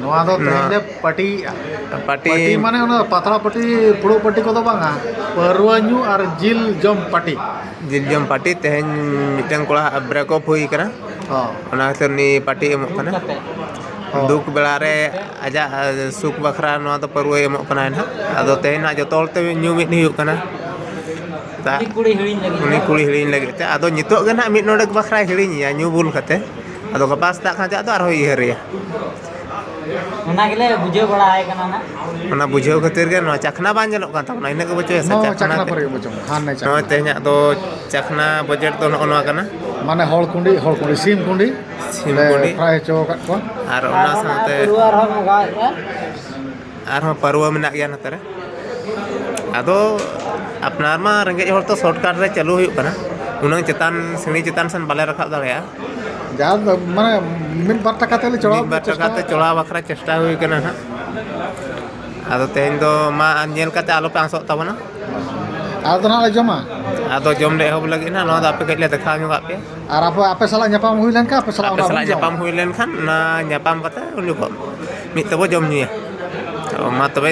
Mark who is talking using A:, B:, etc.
A: नोआ दो तेरे पटी
B: पार्टी
A: पटी माने उन्हें पतला पटी पुड़ो पटी को तो बांगा परवान्यू और जिल जम पटी
B: जिलजम पार्टी तेहन मिटन कोड़ा ब्रेकअप हुई कना
A: हाँ
B: ओना खातिर नी पार्टी एमो कना दुख बेला रे आजा सुख बखरा नोआ तो परवे एमो कना ना आदो तेहन ना जतो ते न्यू मिट हुई कना ता उनी कुड़ी हिड़िन लगे ते आदो नितो गे ना मिट नोडक बखरा हिड़िन या न्यू बुल खते आदो गपास ता खाजा तो आरो इहरिया
C: ओना गेले बुझे बड़ा आए कना ना
B: ओना बुझेव खातिर गे नो चखना बान जनोक कान ताबना इना के बचो
A: नो चखना पर बचो हां नहीं
B: नो
A: चखना
B: तेहना दो चखना बजट तो नो कना
A: माने हॉल कुंडी सीम कुंडी फ्राई चो काट को
B: आर ओना साथे
C: पुरुआर हो मगा
B: आर परवा मेना गया ना तरे आदो अपनार मा रेंगे हर तो शॉर्टकट रे चालू हुई कना उनंग चेतान सिणी चेतान सन बाले रखा दाड़या
A: जा माने मिन बार टका तेले चढ़ाव
B: मिन बार टका ते चढ़ा बखरा चेष्टा हुई कना ना आदो तेहन दो मा नेल काते आलो पे आसो तबना
A: आदो ना जमा
B: आदो जम ले होब लगी ना नो दा पे कइले देखा ᱧᱚᱜᱟ पे
A: और आपे सला ᱧᱟᱯᱟᱢ हुई लन का आपे सला
B: ᱧᱟᱯᱟᱢ हुई len खान ना ᱧᱟᱯᱟम कते उन को मित तबो जम ᱧᱩᱭᱟ मा तबे